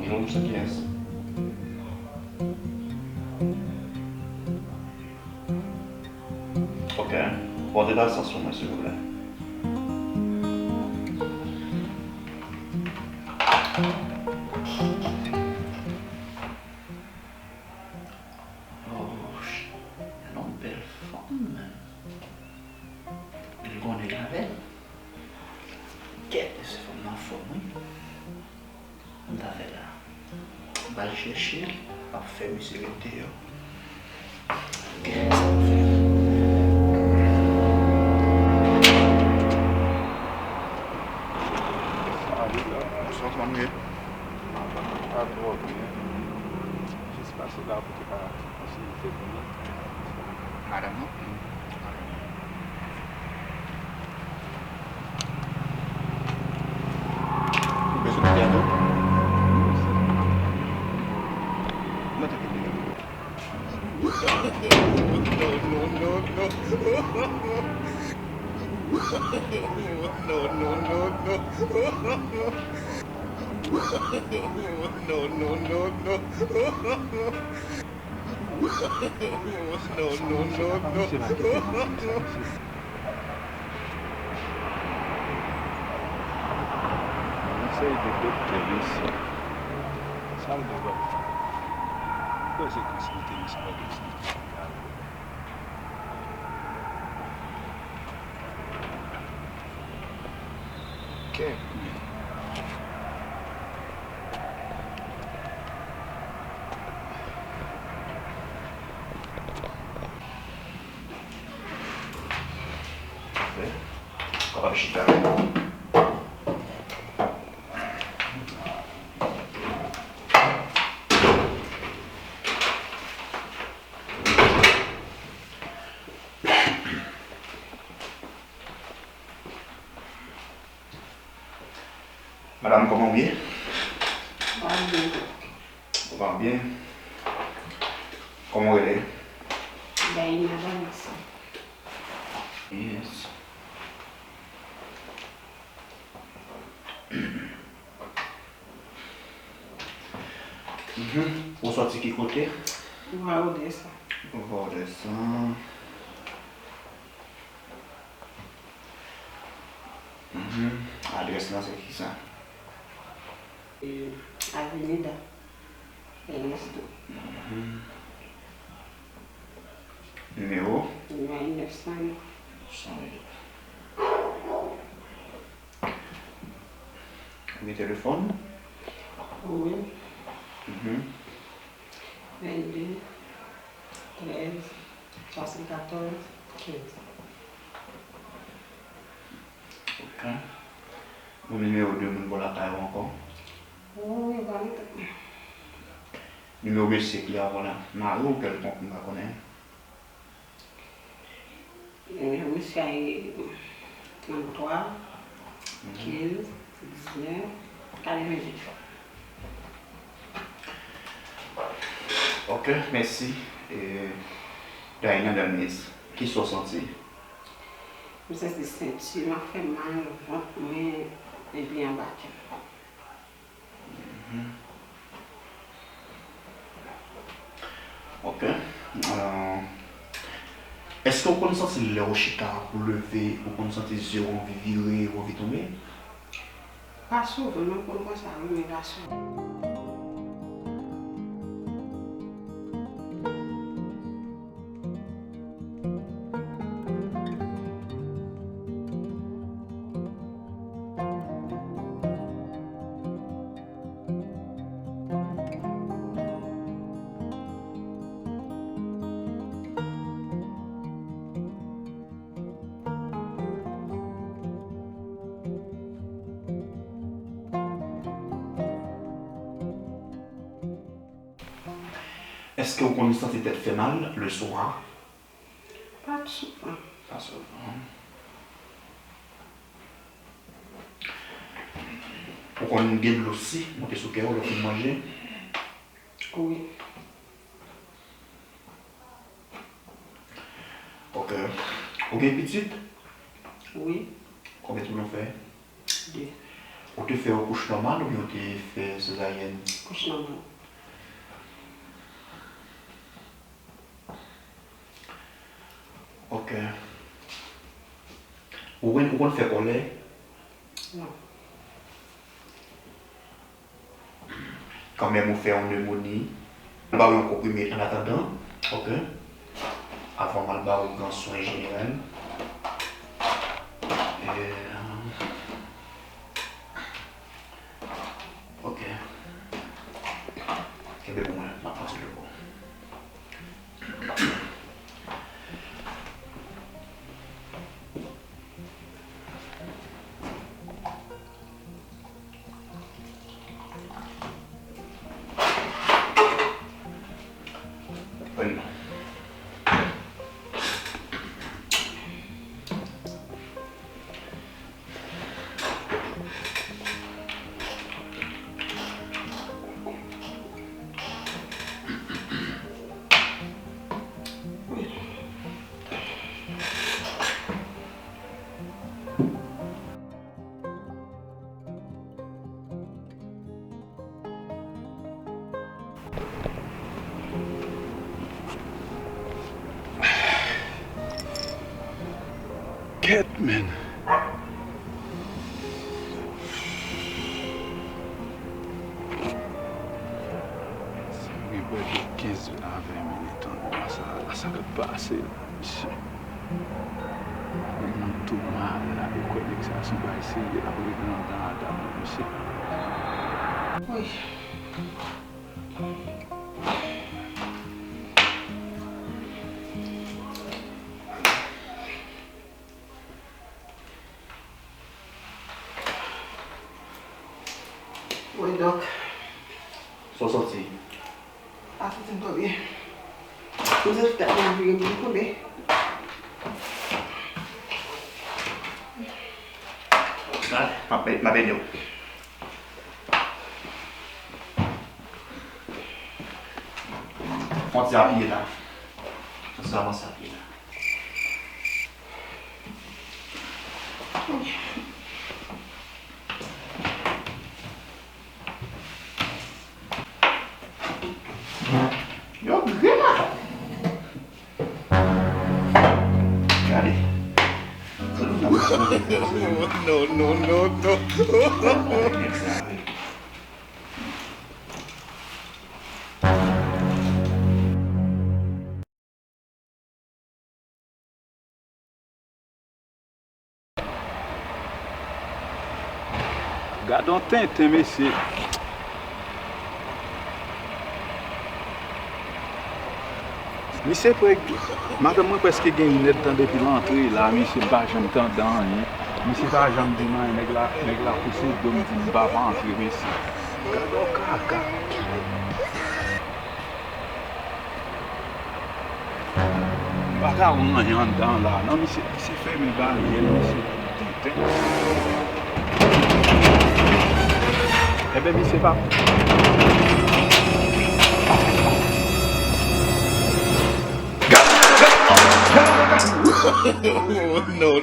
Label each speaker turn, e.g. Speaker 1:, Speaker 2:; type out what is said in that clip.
Speaker 1: kilo, ça qui est. Ok. Portez l'attention, s'il vous plaît. Oh, une belle femme. Il connaît la belle. Qu'est-ce que c'est une forme, oui? On t'a fait là. On va le chercher. On va faire Misye l'été. Ok, ça va faire. Bonsoir, comment vous êtes?
Speaker 2: J'espère que c'est là pour te faire la possibilité de venir.
Speaker 1: Madame, non? Vous avez besoin de gâteau? Mettez le gâteau.
Speaker 2: Essaye de doktè ici. Ça me développe. Pourquoi c'est que c'était une histoire de ça? Ok.
Speaker 1: Parfait. On va chiffrer. Madame, comment vous êtes? On va bien. Comment elle est?
Speaker 3: Ben, madame, ça.
Speaker 1: Yes. Vous sortez qui côté?
Speaker 3: On va au ça.
Speaker 1: On va redescendre. Adresse là, c'est qui ça?
Speaker 3: Avenida. Ernesto.
Speaker 1: Numéro?
Speaker 3: Numéro 900.
Speaker 1: 108. Mes téléphones?
Speaker 3: Oui. 22, 13, 74, 15.
Speaker 1: Ok. Mon numéro 2, mon bon la taille encore.
Speaker 3: Oui, voilà.
Speaker 1: Numéro Misye qui est avant là. Mario ou quelqu'un qu'on va connaître?
Speaker 3: Numéro Misye est 33, 15, 19, 48.
Speaker 1: Ok, merci. Et Diana Danis, qui sont sortis?
Speaker 3: Je sais que c'est m'a fait mal, mais est bien battu.
Speaker 1: Ok. Est-ce que vous connaissez les rochers pour lever, vous connaissez les yeux envie virer ou envie tomber?
Speaker 3: Pas souvent, non, pour ça, mais pas souvent.
Speaker 1: Est-ce que vous connaissez cette tête fait mal le soir?
Speaker 3: Pas souvent.
Speaker 1: Pas souvent. Pour qu'on ait de l'eau aussi, monter sous cœur, le fait manger.
Speaker 3: Oui.
Speaker 1: Ok. Vous avez petite?
Speaker 3: Oui.
Speaker 1: Combien de temps on fait?
Speaker 3: 2.
Speaker 1: Ou tu fais une couche normale ou bien tu fais césarienne?
Speaker 3: Couche normale.
Speaker 1: Ok. Ou fait au lait?
Speaker 3: Non.
Speaker 1: Quand même, on fait une pneumonie. On va un comprimé en attendant. Ok. Avant, on va un soin général. Ok. Et bien, bon, on va passer le bon. Bueno.
Speaker 2: Man. Oui, 15 à 20 minutes. Ça va passer, monsieur. On a tout mal avec quoi ça se va essayer à revenir dans la table, monsieur.
Speaker 3: Oui. Oui, donc.
Speaker 1: Sont sortis.
Speaker 3: Ah, c'est un peu bien. Vous êtes peut-être envie de me couper.
Speaker 1: Ma belle. On s'est habillé là. On s'est habillé là. Yo, gars! Regardez.
Speaker 2: No. Gardons teinte, monsieur. Monsieur, madame, presque gagné une temps depuis l'entrée là, monsieur, pas jamais tendance. Monsieur, pas jamais dit non, nèg la poussé de me dire pas entrer, monsieur. Gardons caca. Pas car on a rien dedans là. Non, monsieur, c'est fait mes barrières, monsieur. Eh bien, monsieur, pas. No.